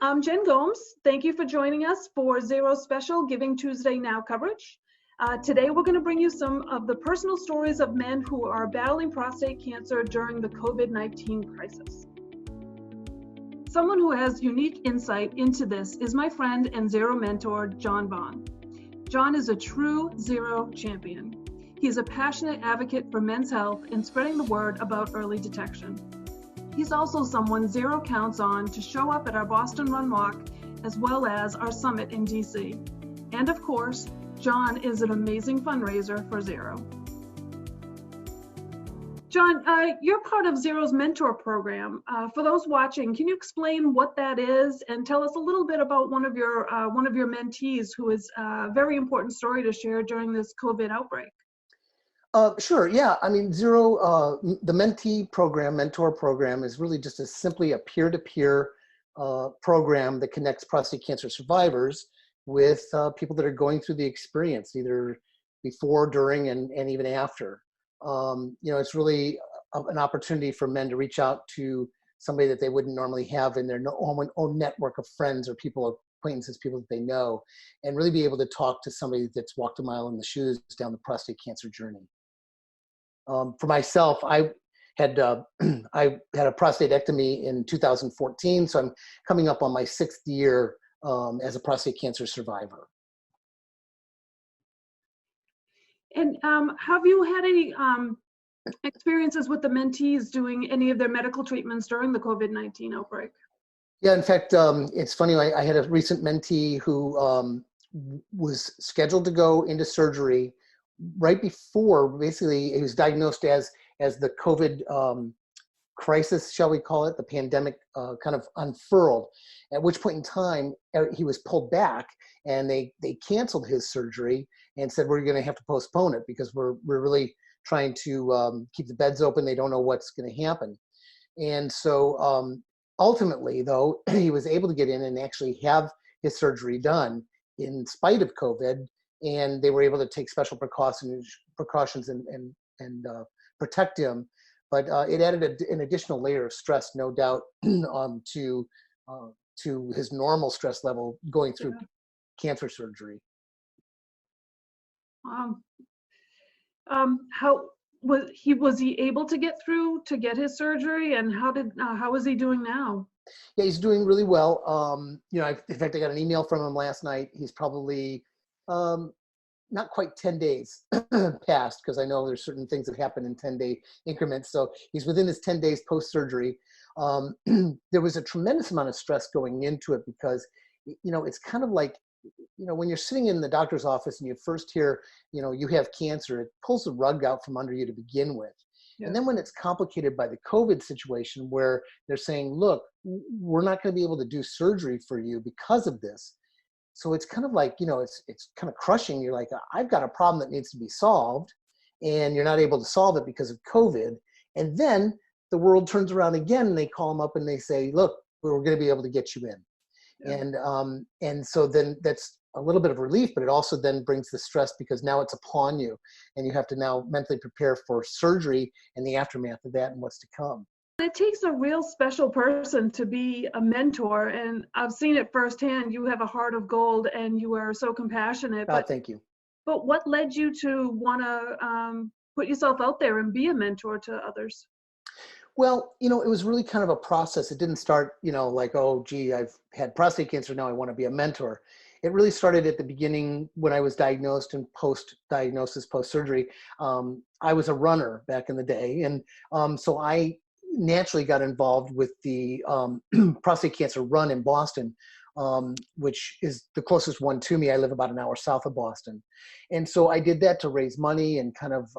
I'm Jen Gomes. Thank you for joining us for Zero's special Giving Tuesday Now coverage. Today, we're going to bring you some of the personal stories of men who are battling prostate cancer during the COVID-19 crisis. Someone who has unique insight into this is my friend and Zero mentor, John Vaughn. John is a true Zero champion. He's a passionate advocate for men's health and spreading the word about early detection. He's also someone Zero counts on to show up at our Boston Run Walk, as well as our summit in DC. And of course, John is an amazing fundraiser for Zero. John, you're part of Zero's mentor program. For those watching, can you explain what that is and tell us a little bit about one of your mentees who is a very important story to share during this COVID outbreak? Sure, yeah. I mean, Zero, the mentee program, mentor program, is really just simply a peer-to-peer program that connects prostate cancer survivors with people that are going through the experience, either before, during, and even after. It's really an opportunity for men to reach out to somebody that they wouldn't normally have in their own network of friends or people, acquaintances, people that they know, and really be able to talk to somebody that's walked a mile in the shoes down the prostate cancer journey. For myself, I had a prostatectomy in 2014, so I'm coming up on my 6th year as a prostate cancer survivor. And have you had any experiences with the mentees doing any of their medical treatments during the COVID-19 outbreak? Yeah, in fact, it's funny, I had a recent mentee who was scheduled to go into surgery right before, basically, he was diagnosed as the COVID crisis, shall we call it, the pandemic kind of unfurled, at which point in time he was pulled back and they canceled his surgery and said, we're going to have to postpone it because we're really trying to keep the beds open. They don't know what's going to happen. And so ultimately, though, he was able to get in and actually have his surgery done in spite of COVID, and they were able to take special precautions and protect him. But it added an additional layer of stress, no doubt, to his normal stress level going through cancer surgery. How was he able to get through to get his surgery, and how is he doing now? Yeah, he's doing really well. In fact, I got an email from him last night. He's probably not quite 10 days past, because I know there's certain things that happen in 10-day increments. So he's within his 10 days post-surgery. There was a tremendous amount of stress going into it because, it's kind of like, when you're sitting in the doctor's office and you first hear, you have cancer, it pulls the rug out from under you to begin with. Yeah. And then when it's complicated by the COVID situation where they're saying, look, we're not going to be able to do surgery for you because of this. So it's kind of like, it's kind of crushing. You're like, I've got a problem that needs to be solved, and you're not able to solve it because of COVID. And then the world turns around again and they call them up and they say, look, we're going to be able to get you in. Yeah. And so then that's a little bit of relief, but it also then brings the stress because now it's upon you and you have to now mentally prepare for surgery and the aftermath of that and what's to come. It takes a real special person to be a mentor, and I've seen it firsthand. You have a heart of gold and you are so compassionate. Thank you. But what led you to want to put yourself out there and be a mentor to others? Well, it was really kind of a process. It didn't start, like, oh, gee, I've had prostate cancer, now I want to be a mentor. It really started at the beginning when I was diagnosed and post-diagnosis, post-surgery. I was a runner back in the day. And so I naturally got involved with the prostate cancer run in Boston, which is the closest one to me. I live about an hour south of Boston. And so I did that to raise money and kind of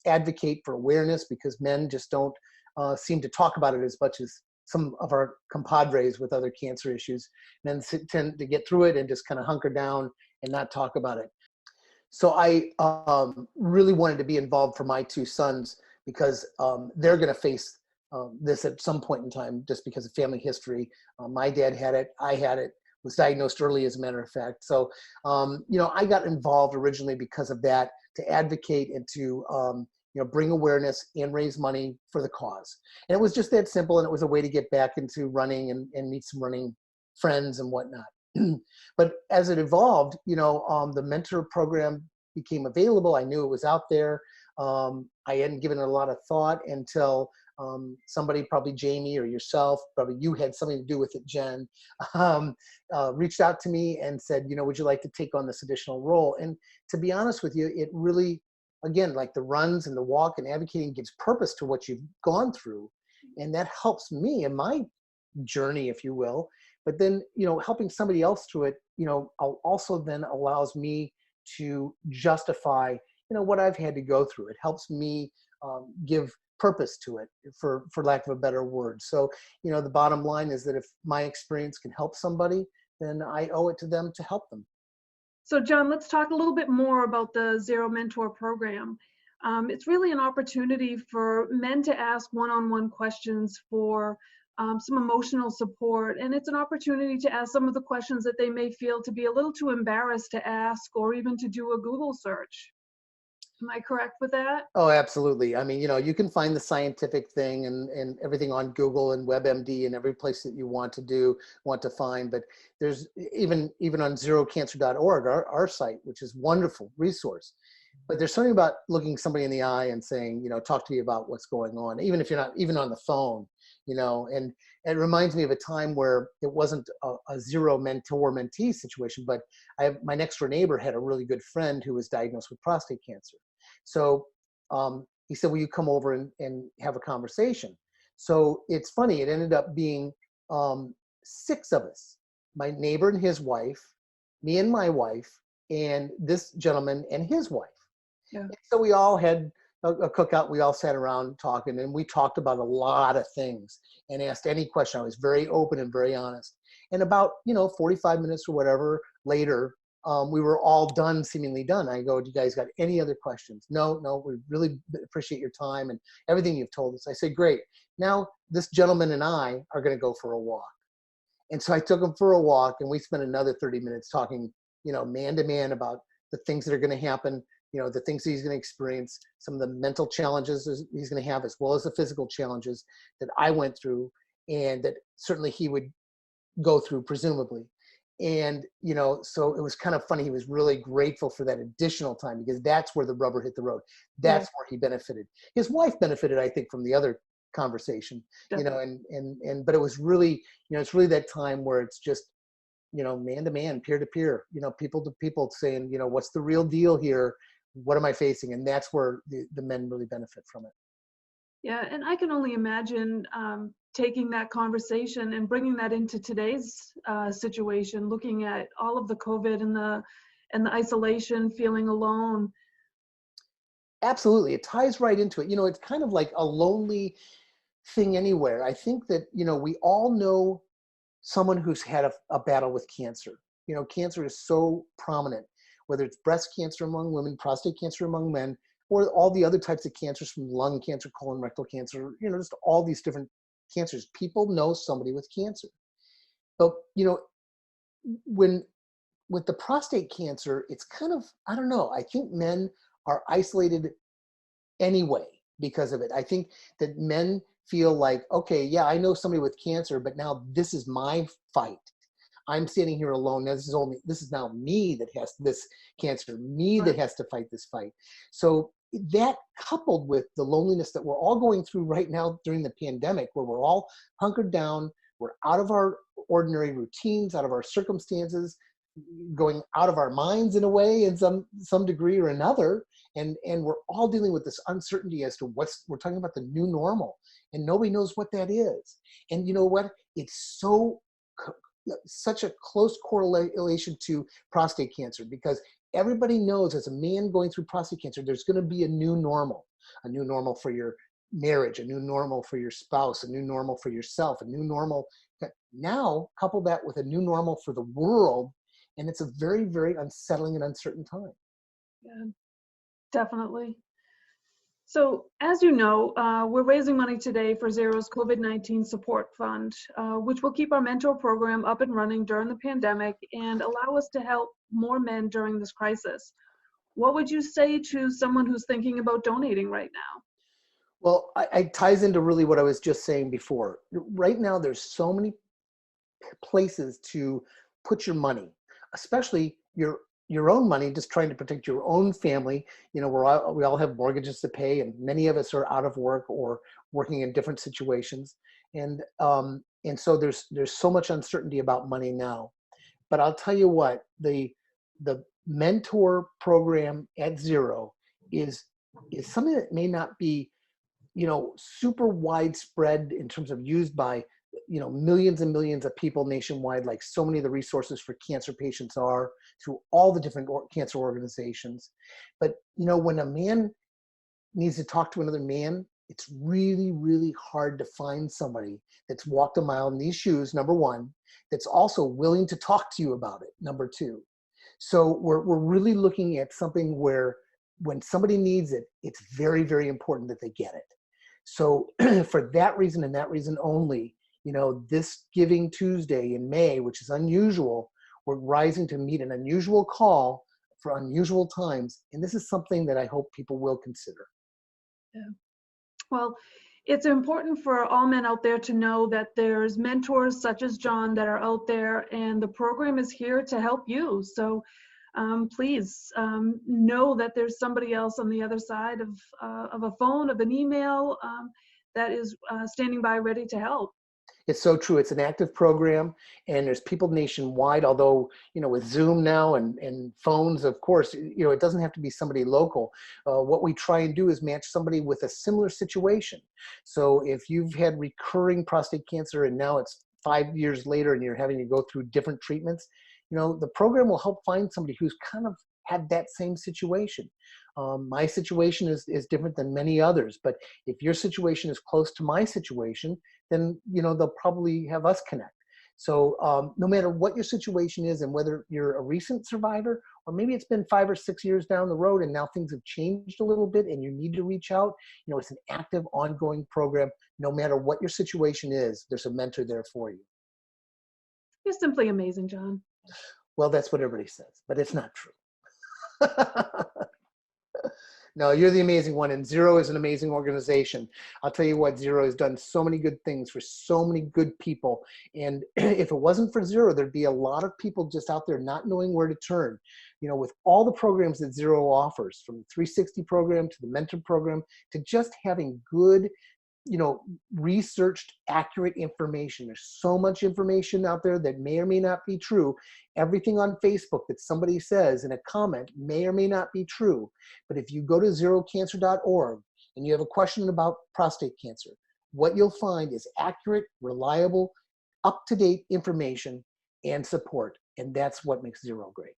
advocate for awareness, because men just don't seem to talk about it as much as some of our compadres with other cancer issues. Men tend to get through it and just kind of hunker down and not talk about it. So I really wanted to be involved for my 2 sons, because they're going to face this at some point in time just because of family history. My dad had it, I had it, was diagnosed early, as a matter of fact. So, I got involved originally because of that, to advocate and to bring awareness and raise money for the cause. And it was just that simple, and it was a way to get back into running and meet some running friends and whatnot. But as it evolved, the mentor program became available. I knew it was out there. I hadn't given it a lot of thought until somebody, probably Jamie or yourself, probably you had something to do with it, Jen, reached out to me and said, would you like to take on this additional role? And to be honest with you, it really, again, like the runs and the walk and advocating gives purpose to what you've gone through. And that helps me in my journey, if you will. But then, helping somebody else through it, also then allows me to justify, what I've had to go through. It helps me give purpose to it, for lack of a better word. So, the bottom line is that if my experience can help somebody, then I owe it to them to help them. So John, let's talk a little bit more about the Zero Mentor program. It's really an opportunity for men to ask one-on-one questions for some emotional support. And it's an opportunity to ask some of the questions that they may feel to be a little too embarrassed to ask, or even to do a Google search. Am I correct with that? Oh, absolutely. I mean, you can find the scientific thing and everything on Google and WebMD and every place that you want to find. But there's even on zerocancer.org, our site, which is a wonderful resource. But there's something about looking somebody in the eye and saying, talk to me about what's going on, even if you're not even on the phone, and it reminds me of a time where it wasn't a zero mentor-mentee situation, but my next door neighbor had a really good friend who was diagnosed with prostate cancer. So he said, will you come over and have a conversation? So it's funny, it ended up being 6 of us, my neighbor and his wife, me and my wife, and this gentleman and his wife. Yeah. And so we all had a cookout. We all sat around talking, and we talked about a lot of things and asked any question. I was very open and very honest. And about, 45 minutes or whatever later, we were all seemingly done. I go, do you guys got any other questions? No, we really appreciate your time and everything you've told us. I said, great. Now this gentleman and I are going to go for a walk. And so I took him for a walk, and we spent another 30 minutes talking, man to man about the things that are going to happen, the things he's going to experience, some of the mental challenges he's going to have, as well as the physical challenges that I went through, and that certainly he would go through, presumably. And, so it was kind of funny. He was really grateful for that additional time, because that's where the rubber hit the road. That's where he benefited. His wife benefited, I think, from the other conversation, but it was really, it's really that time where it's just, man to man, peer to peer, people to people saying, what's the real deal here? What am I facing? And that's where the men really benefit from it. Yeah, and I can only imagine taking that conversation and bringing that into today's situation, looking at all of the COVID and the isolation, feeling alone. Absolutely, it ties right into it. It's kind of like a lonely thing anywhere. I think that we all know someone who's had a battle with cancer. Cancer is so prominent, whether it's breast cancer among women, prostate cancer among men, or all the other types of cancers, from lung cancer, colon, rectal cancer, just all these different cancers. People know somebody with cancer. But, with the prostate cancer, it's kind of, I don't know, I think men are isolated anyway because of it. I think that men feel like, okay, yeah, I know somebody with cancer, but now this is my fight. I'm standing here alone. Now this is now me that has this cancer, me that has to fight this fight. So that, coupled with the loneliness that we're all going through right now during the pandemic, where we're all hunkered down, we're out of our ordinary routines, out of our circumstances, going out of our minds in a way, in some degree or another, and we're all dealing with this uncertainty as to we're talking about the new normal, and nobody knows what that is. And you know what? It's such a close correlation to prostate cancer, because everybody knows, as a man going through prostate cancer, there's going to be a new normal for your marriage, a new normal for your spouse, a new normal for yourself, a new normal. Now, couple that with a new normal for the world, and it's a very, very unsettling and uncertain time. Yeah, definitely. So, as you know, we're raising money today for Zero's COVID-19 Support Fund, which will keep our mentor program up and running during the pandemic and allow us to help more men during this crisis. What would you say to someone who's thinking about donating right now? Well, it ties into really what I was just saying before. Right now, there's so many places to put your money, especially your own money, just trying to protect your own family. You know, we all have mortgages to pay, and many of us are out of work or working in different situations. And so there's so much uncertainty about money now. But I'll tell you what, the mentor program at Zero is something that may not be, you know, super widespread in terms of used by, you know, millions and millions of people nationwide, like so many of the resources for cancer patients are through all the different cancer organizations. But, you know, when a man needs to talk to another man, it's really, really hard to find somebody that's walked a mile in these shoes, number one, that's also willing to talk to you about it, number two. So we're really looking at something where when somebody needs it, it's very, very important that they get it. So for that reason and that reason only, you know, this Giving Tuesday in May, which is unusual, we're rising to meet an unusual call for unusual times. And this is something that I hope people will consider. Yeah. Well, it's important for all men out there to know that there's mentors such as John that are out there, and the program is here to help you. So please know that there's somebody else on the other side of a phone, of an email, that is standing by ready to help. It's so true. It's an active program, and there's people nationwide, although, you know, with Zoom now and phones, of course, you know, it doesn't have to be somebody local. What we try and do is match somebody with a similar situation. So if you've had recurring prostate cancer and now it's 5 years later and you're having to go through different treatments, you know, the program will help find somebody who's kind of had that same situation. My situation is different than many others, but if your situation is close to my situation, then, you know, they'll probably have us connect. So no matter what your situation is, and whether you're a recent survivor, or maybe it's been 5 or 6 years down the road and now things have changed a little bit and you need to reach out, you know, it's an active, ongoing program. No matter what your situation is, there's a mentor there for you. You're simply amazing, John. Well, that's what everybody says, but it's not true. No, you're the amazing one, and Zero is an amazing organization. I'll tell you what, Zero has done so many good things for so many good people, and if it wasn't for Zero, there'd be a lot of people just out there not knowing where to turn. You know, with all the programs that Zero offers, from the 360 program to the mentor program to just having good, you know, researched, accurate information. There's so much information out there that may or may not be true. Everything on Facebook that somebody says in a comment may or may not be true. But if you go to zerocancer.org and you have a question about prostate cancer, what you'll find is accurate, reliable, up-to-date information and support. And that's what makes Zero great.